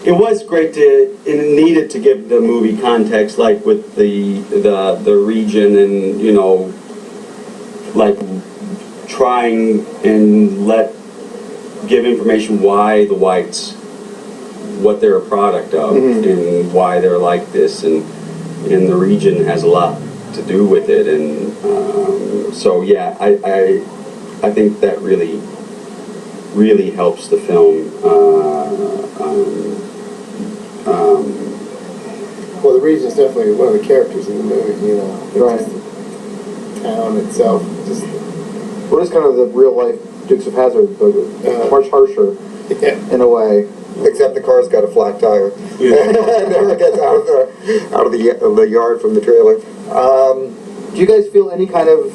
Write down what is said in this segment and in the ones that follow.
it was great it needed to give the movie context, like with the region and, you know, like trying and give information why the whites, what they're a product of, and why they're like this, and the region has a lot to do with it, and so yeah, I think that really helps the film. Well, the region's definitely one of the characters in the movie, you know. Right. Just the town itself, just What is kind of the real life Dukes of Hazzard, but much harsher in a way. Except the car's got a flat tire. It never gets out of the yard from the trailer. Do you guys feel any kind of,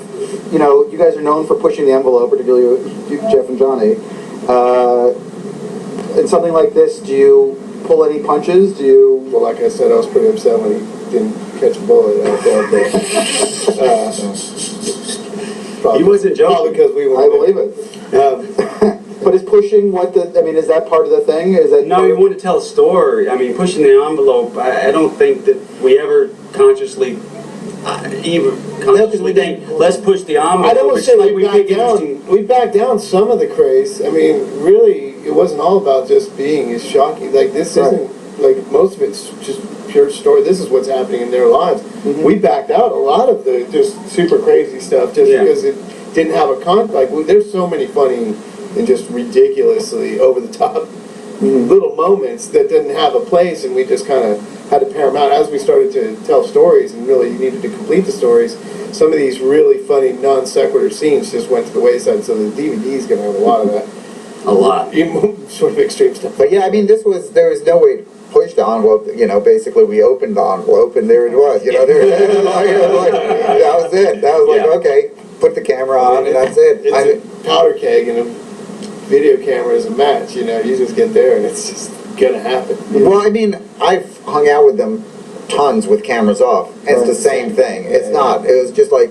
you know, you guys are known for pushing the envelope, particularly Jeff and Johnny. In something like this, do you pull any punches? Do you? well, like I said, I was pretty upset when he didn't catch a bullet out there. But, He wasn't joking. Probably because we were. I believe it. But is pushing is that part of the thing? Is that No, we want to tell a story. I mean, pushing the envelope. I don't think that we ever consciously think, let's push the envelope. I don't want to say It's we backed down. We backed down some of the craze. I mean, really, it wasn't all about just being as shocking. Like this isn't like most of it's just pure story. This is what's happening in their lives. We backed out a lot of the just super crazy stuff just because it didn't have a like there's so many funny and just ridiculously over the top little moments that didn't have a place, and we just kind of had to pare them out as we started to tell stories and really needed to complete the stories. Some of these really funny non sequitur scenes just went to the wayside, so the DVD's going to have a lot of that. A lot. Sort of extreme stuff. But yeah, I mean, there was no way to push the envelope. You know, basically we opened the envelope and there it was. You know, that was it. That was like, okay, put the camera on and that's it. It's a powder keg and a video camera is a match. You know, you just get there and it's just gonna happen. Well, I mean, I've hung out with them tons with cameras off. It's the same thing. It's not. It was just like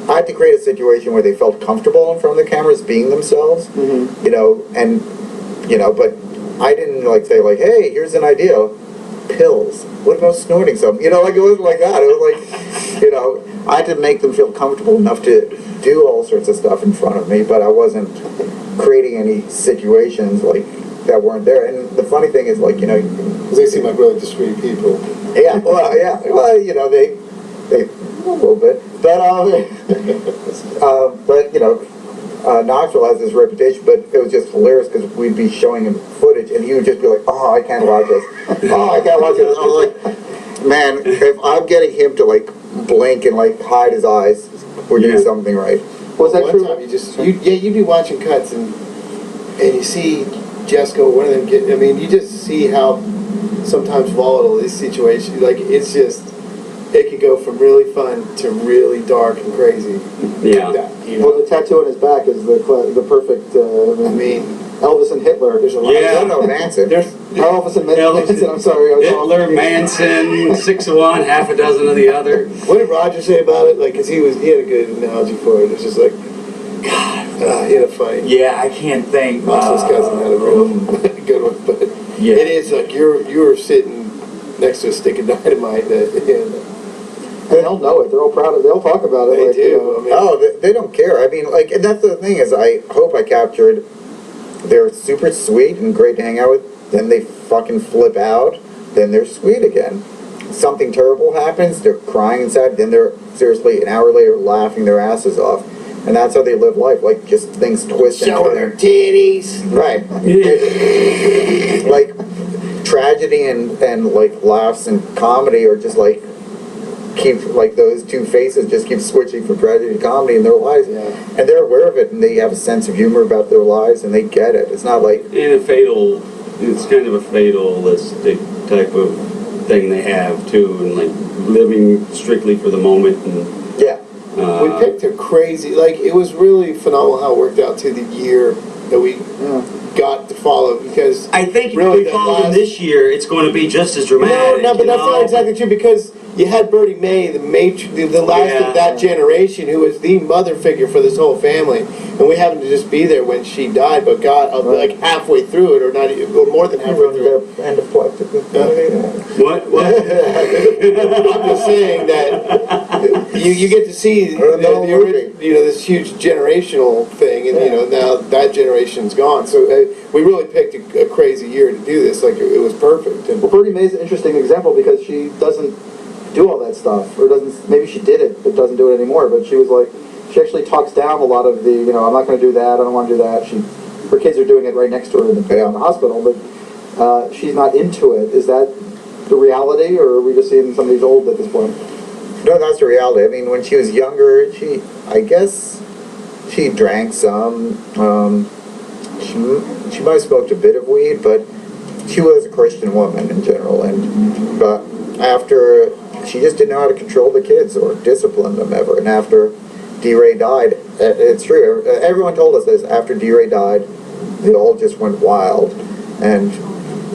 I had to create a situation where they felt comfortable in front of the cameras, being themselves. You know, and you know, but I didn't like say like, hey, here's an idea. Pills. What about snorting something? You know, like it wasn't like that. It was like, you know, I had to make them feel comfortable enough to do all sorts of stuff in front of me, but I wasn't creating any situations like that weren't there. And the funny thing is, like, you know, because they seem like really discreet people. Well, you know, they a little bit, but you know, Knoxville has this reputation, but it was just hilarious because we'd be showing him footage and he would just be like, oh, I can't watch this. Oh, I can't watch this. I was like, man, if I'm getting him to like blink and like hide his eyes, we're doing something right. Was that One true? time you'd be watching cuts and you see Jessica, one of them I mean, you just see how sometimes volatile these situations, like it's just, it could go from really fun to really dark and crazy. Yeah. Like that, you know? Well, the tattoo on his back is the perfect. I mean, Elvis and Hitler. there's a lot. Yeah. No, Manson. Elvis and Manson. I'm sorry. I was wrong. Hitler, Manson, 6 of one, half a dozen of the other. What did Roger say about it? Like, cause he had a good analogy for it. It's just like, God, he had a funny. Yeah, I can't think. Roger's cousin had a real good one, but Yeah. it is like you were sitting next to a stick of dynamite that. And they'll know it. They're all proud of it. They'll talk about it. They like, do. You know. I mean, Oh, they don't care. I mean, like, and that's the thing is, I hope I captured. They're super sweet and great to hang out with. Then they fucking flip out. Then they're sweet again. Something terrible happens. They're crying inside. Then they're seriously an hour later laughing their asses off. And that's how they live life. Like just things twist and showing turn. their titties. Right. Like tragedy and like laughs and comedy are just like keep like those two faces just keep switching from tragedy to comedy in their lives, and they're aware of it and they have a sense of humor about their lives and they get it. It's not like It's kind of a fatalistic type of thing they have too, and like living strictly for the moment. And yeah. We picked a crazy, like it was really phenomenal how it worked out to the year that we got to follow, because I think if really we follow them this year, it's going to be just as dramatic. no, but that's not exactly true, because you had Bertie Mae, the last of that generation, who was the mother figure for this whole family, and we happened to just be there when she died. But God, like halfway through it, or more than halfway through it. End of what? What? I'm just saying that you get to see this huge generational thing, and now that generation's gone. So we really picked a crazy year to do this. Like it was perfect. And Well, Bertie Mae's an interesting example because she doesn't do all that stuff, or doesn't. Maybe she did it, but doesn't do it anymore. But she was like, she actually talks down a lot of the, I'm not going to do that. I don't want to do that. Her kids are doing it right next to her in the hospital, but she's not into it. Is that the reality, or are we just seeing somebody's old at this point? No, that's the reality. I mean, when she was younger, I guess she drank some. She might have smoked a bit of weed, but she was a Christian woman in general. But after, she just didn't know how to control the kids or discipline them ever. And after D. Ray died, it's true. Everyone told us this. After D. Ray died, they all just went wild, and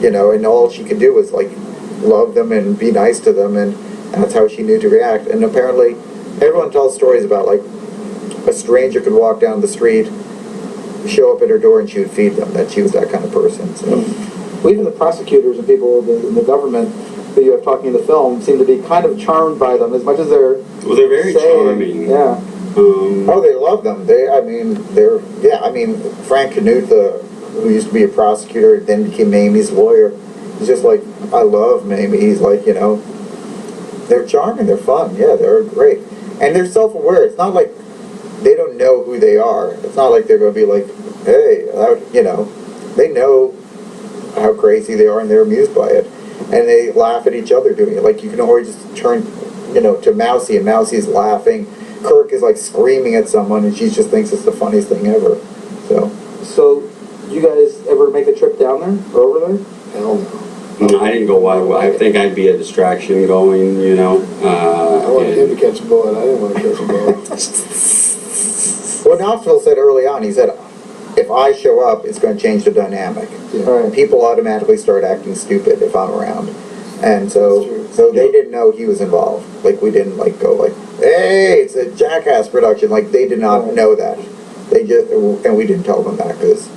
and all she could do was like love them and be nice to them, and that's how she knew to react. And apparently, everyone tells stories about like a stranger could walk down the street, show up at her door, and she would feed them. That she was that kind of person. So, well, even the prosecutors and people in the government that you have talking in the film seem to be kind of charmed by them, as much as they're very charming. Yeah. They love them. Frank Canute, who used to be a prosecutor, then became Mamie's lawyer. He's just like, I love Mamie. He's like, they're charming, they're fun, they're great. And they're self-aware. It's not like they don't know who they are. It's not like they're going to be like, hey, they know how crazy they are and they're amused by it. And they laugh at each other doing it. Like, you can always just turn, to Mousie, and Mousie's laughing. Kirk is like screaming at someone, and she just thinks it's the funniest thing ever. So, you guys ever make the trip down there or over there? hell no. No, I didn't go. I think I'd be a distraction going. I wanted him to catch a bullet. I didn't want to catch a bullet. Well, Knoxville said early on, he said, if I show up, it's going to change the dynamic. Yeah. Right. People automatically start acting stupid if I'm around. And so they didn't know he was involved. Like, we didn't go like, hey, it's a Jackass production. Like, they did not know that. And we didn't tell them that because,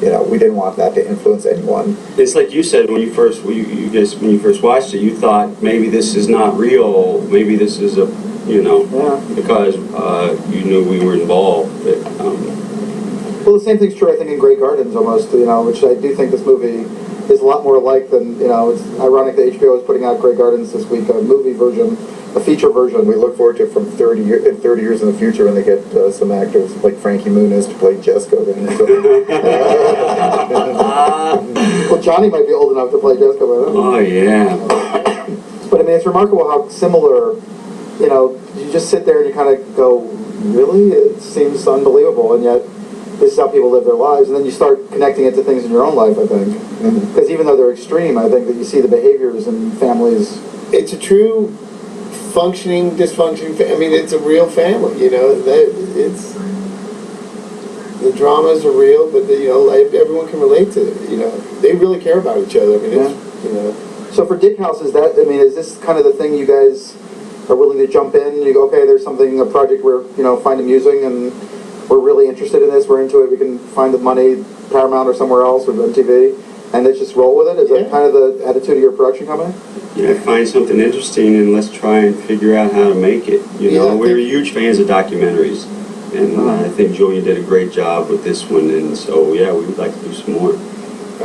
we didn't want that to influence anyone. It's like you said when you first when you first watched it, you thought maybe this is not real. Maybe this is because you knew we were involved. But, Well, the same thing's true, I think, in Grey Gardens almost, which I do think this movie is a lot more like than, it's ironic that HBO is putting out Grey Gardens this week, a movie version, a feature version. We look forward to it from 30 years in the future when they get some actors like Frankie Muniz to play Jesco. Well, Johnny might be old enough to play Jesco by then. oh yeah. But I mean, it's remarkable how similar, you just sit there and you kind of go, really? It seems unbelievable, and yet this is how people live their lives. And then you start connecting it to things in your own life, I think. Because even though they're extreme, I think that you see the behaviors in families. It's a true functioning, dysfunction. It's a real family. It's the dramas are real, but everyone can relate to it. They really care about each other. So for Dick House, is this kind of the thing you guys are willing to jump in? You go, okay, there's a project we're find amusing, and we're really interested in this. We're into it. We can find the money, Paramount or somewhere else, or MTV, and let's just roll with it. Is that kind of the attitude of your production company? Find something interesting and let's try and figure out how to make it. We're huge fans of documentaries, and I think Julia did a great job with this one, and so we would like to do some more.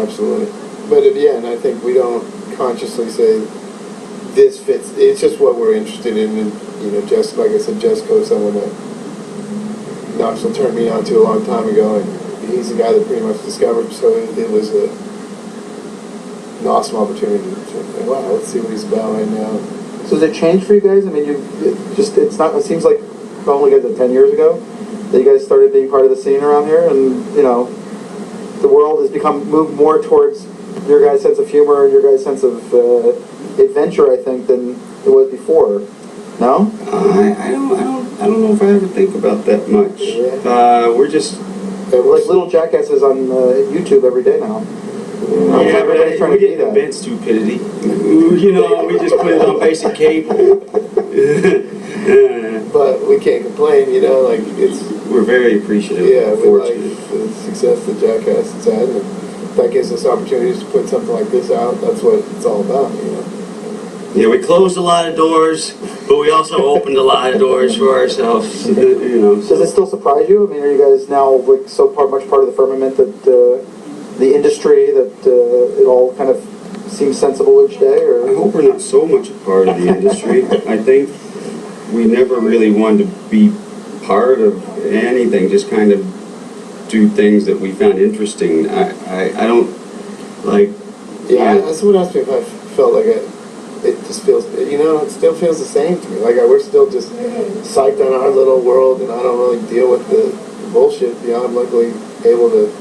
Absolutely. But and I think we don't consciously say this fits. It's just what we're interested in, and just like I said, Jesco is someone that Knoxville turned me on to a long time ago, and he's the guy that pretty much discovered. So it was an awesome opportunity to think, wow, let's see what he's about right now. So has it changed for you guys? It seems like probably 10 years ago that you guys started being part of the scene around here, and the world has moved more towards your guys' sense of humor and your guys' sense of adventure, I think, than it was before. No? I don't know if I ever think about that much. Yeah. We're just Like little jackasses on YouTube every day now. Yeah, but Everybody's trying we to be didn't that. invent stupidity. You know, we just put it on basic cable. But we can't complain, you know, like it's, We're very appreciative. yeah, we like fortunate. the success that Jackass has had, and that gives us opportunities to put something like this out. That's what it's all about, you know. Yeah, we closed a lot of doors, but we also opened a lot of doors for ourselves. You know. Does it still surprise you? I mean, are you guys now like so much part of the firmament that the industry that it all kind of seems sensible each day? I Or hope we're not so much a part of the industry. I think we never really wanted to be part of anything, just kind of do things that we found interesting. I don't like. Yeah, someone asked me if I felt like it just feels, you know, it still feels the same to me. Like we're still just psyched on our little world, and I don't really deal with the bullshit. You know, I'm luckily able to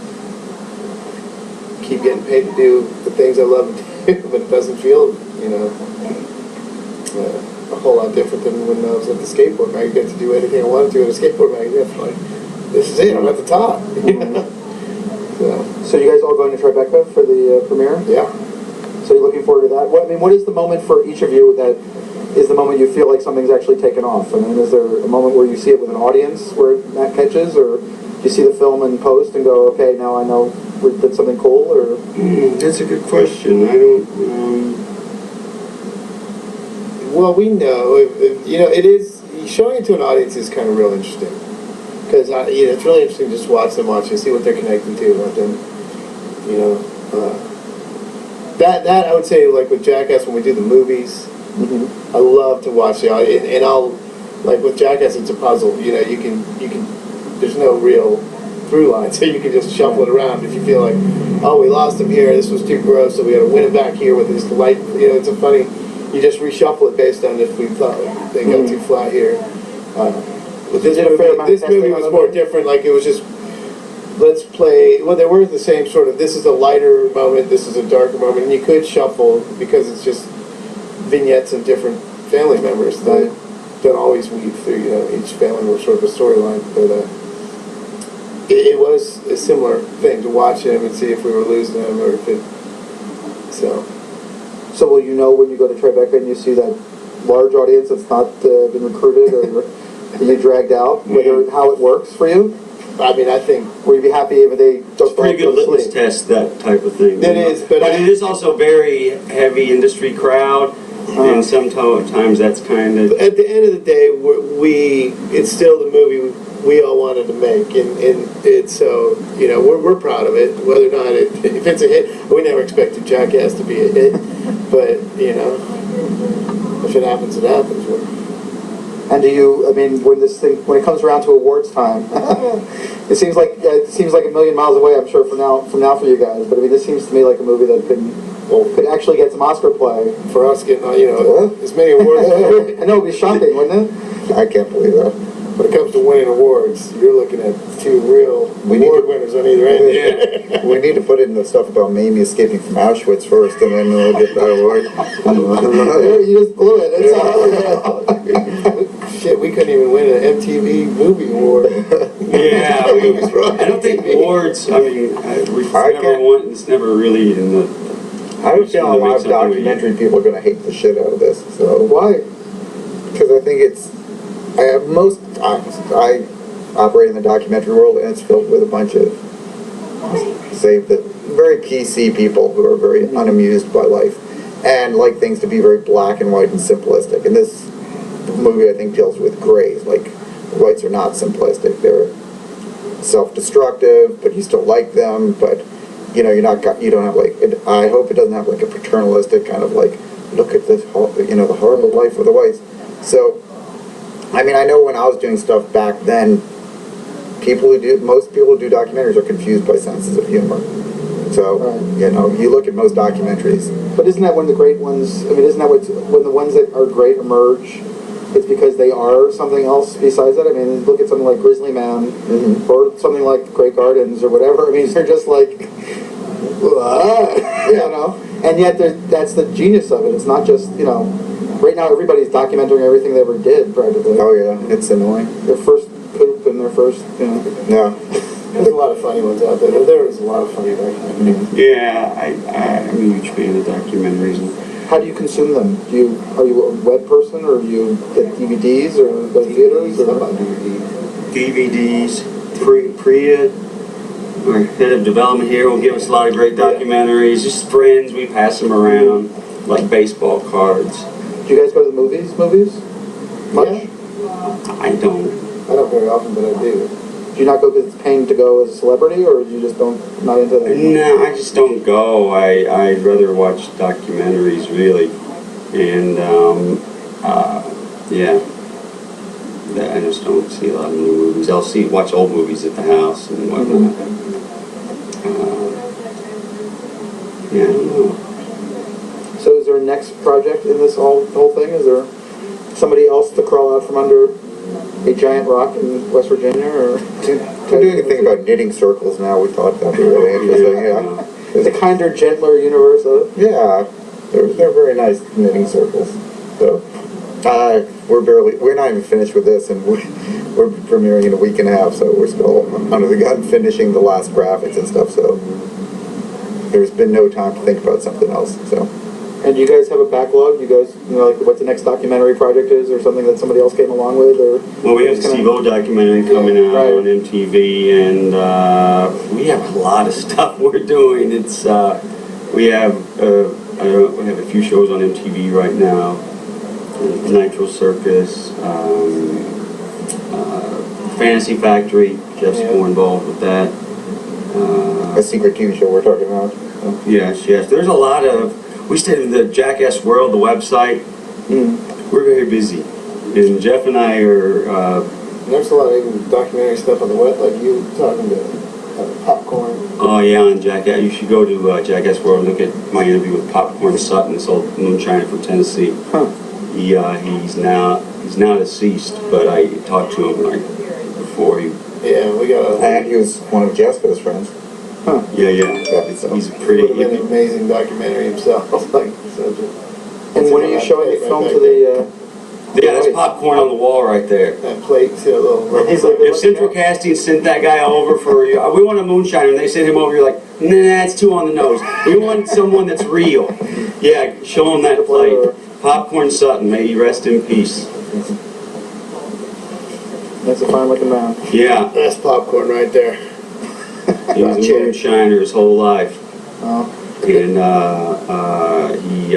keep getting paid to do the things I love to do, but it doesn't feel, you know, a whole lot different than when I was at the skateboard mag. I get to do anything I wanted to at a skateboard mag. It's like, this is it, I'm at the top. so you guys all going to Tribeca for the premiere? Yeah. So you're looking forward to that? What is the moment for each of you that is the moment you feel like something's actually taken off? I mean, is there a moment where you see it with an audience where that catches, or do you see the film in post and go, okay, now I know we did something cool? Or That's a good question. I don't. Well, we know, you know, it is, showing it to an audience is kind of real interesting. Because, you know, it's really interesting just to watch them and see what they're connecting to, let them, you know, that I would say, like with Jackass, when we do the movies, I love to watch the audience, and I'll, like with Jackass, it's a puzzle, you know, you can, there's no real through line, so you can just shuffle it around if you feel like, oh, we lost him here, this was too gross, so we gotta win it back here with this light, you know, it's a funny, you just reshuffle it based on if we thought they got too flat here. But this movie was more different, like it was just, let's play, well, they were the same sort of, this is a lighter moment, this is a darker moment, and you could shuffle because it's just vignettes of different family members that don't always weave through, you know, each family was sort of a storyline, but it was a similar thing to watch him and see if we were losing him or if it, So will you know when you go to Tribeca and you see that large audience that's not been recruited or you dragged out, how it works for you? I mean, I think, Will you be happy if they It's a pretty good litmus test, that type of thing. It is, but it is also a very heavy industry crowd, and sometimes that's kind of. at the end of the day, it's still the movie we all wanted to make, and it's so, you know, we're proud of it, whether or not if it's a hit. We never expected Jackass to be a hit, but, you know, if it happens, it happens. And do you, I mean, when it comes around to awards time, it seems like a million miles away, I'm sure, from now for you guys, but I mean, this seems to me like a movie that could actually get some Oscar play. For us getting, you know, as many awards. I know, it'd be shocking, wouldn't it? I can't believe that. When it comes to winning awards, you're looking at two real award winners on either end. Yeah. We need to put in the stuff about Mamie escaping from Auschwitz first, and then we'll get that award. You just blew it. That's Shit, we couldn't even win an MTV Movie Award. Yeah, I don't think awards. I mean, it's never really in the. I have a feeling a lot of documentary people are going to hate the shit out of this. So why? Because I think I operate in the documentary world, and it's filled with a bunch of, say, the very PC people who are very unamused by life and like things to be very black and white and simplistic. And this movie, I think, deals with grays. Like, whites are not simplistic; they're self-destructive, but you still like them. But you know, you don't have like. I hope it doesn't have like a paternalistic kind of like, look at this, you know, the horrible life of the whites. So. I mean, I know when I was doing stuff back then, most people who do documentaries are confused by senses of humor. So, you know, you look at most documentaries. But isn't that when the great ones, I mean, isn't that when the ones that are great emerge, it's because they are something else besides that? I mean, look at something like Grizzly Man, or something like Great Gardens, or whatever. I mean, they're just like, you know? And yet, that's the genius of it. It's not just, you know, right now everybody's documenting everything they ever did, practically. Oh yeah, it's annoying. Their first poop and their first, you know. Yeah. There's a lot of funny ones out there. There is a lot of funny documentaries. Yeah, I'm a huge fan of documentaries. How do you consume them? Are you a web person, or do you get DVDs, or go to theaters? How Or? about DVDs? DVDs. Priya, our head of development here, will give us a lot of great documentaries. Just friends, we pass them around like baseball cards. Do you guys go to the movies? Much? Yeah. I don't. I don't very often, but I do. Do you not go because it's paying to go as a celebrity, or you just not into that? No, I just don't go. I'd rather watch documentaries, really. And, yeah. I just don't see a lot of new movies. I'll watch old movies at the house and whatnot. Yeah, I don't know. So is there a next project in this whole thing? Is there somebody else to crawl out from under a giant rock in West Virginia, or We're doing a thing about knitting circles now. We thought that'd be really interesting. Yeah. the kinder, gentler universe of? Yeah, they're very nice knitting circles. So, we're not even finished with this, and we're premiering in a week and a half, so we're still under the gun finishing the last graphics and stuff. So there's been no time to think about something else. So. And do you guys have a backlog? You guys, like what the next documentary project is, or something that somebody else came along with, or? Well, we have the Steve O documentary coming out Right. on MTV, and we have a lot of stuff we're doing. It's we have we have a few shows on MTV right now. Nitro Circus, Fantasy Factory. Jeff's more involved with that. A secret TV show we're talking about. Yes. There's a lot of. We stayed in the Jackass World, the website. We're very busy, and Jeff and I are. There's a lot of even documentary stuff on the web, like you talking to Popcorn. Oh yeah, on Jackass. You should go to Jackass World and look at my interview with Popcorn Sutton, this old moonshiner from Tennessee. Huh. He's now deceased, but I talked to him like before he. Yeah, we got And he was one of Jessica's friends. Yeah. He's pretty. Would have been an amazing documentary himself. Like, And when are you showing the film to the? Yeah, that's Popcorn on the wall right there. that plate to a little. He's like, If Central Casting sent that guy over for you, we want a moonshiner, and they sent him over, you're like, nah, it's too on the nose. We want someone that's real. Yeah, show him that plate. Popcorn Sutton, may he rest in peace. That's a fine looking man. Yeah, That's Popcorn right there. he was a moonshiner his whole life. Oh. And he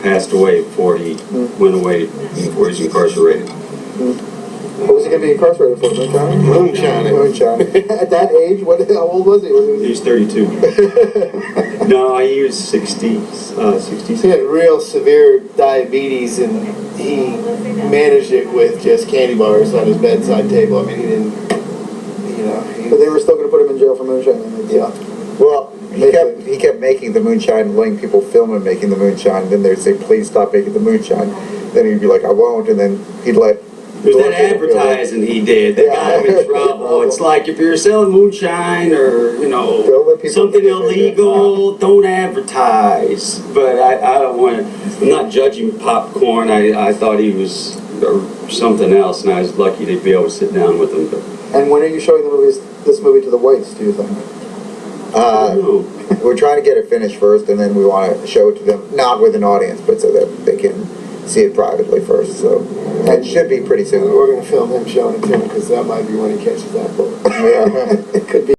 passed away before he went away, before he was incarcerated. What was he going to be incarcerated for? Moonshine? Moonshine. At that age, how old was he? He was 32. No, he was 60, 60. He had real severe diabetes, and he managed it with just candy bars on his bedside table. I mean, he didn't, But they were still going to put him in jail for moonshine. Yeah. Well, he kept making the moonshine and letting people film him making the moonshine. Then they'd say, please stop making the moonshine. Then he'd be like, I won't. And then he'd let... There's that advertising he did that got him in trouble. It's like if you're selling moonshine or, something illegal, don't advertise. But I don't want to, I'm not judging Popcorn. I thought he was something else, and I was lucky to be able to sit down with him. But And when are you showing this movie to the whites, do you think? We're trying to get it finished first, and then we want to show it to them, not with an audience, but so that they can see it privately first. So it should be pretty soon. We're going to film him showing it to him because that might be when he catches that bullet. Yeah. It could be.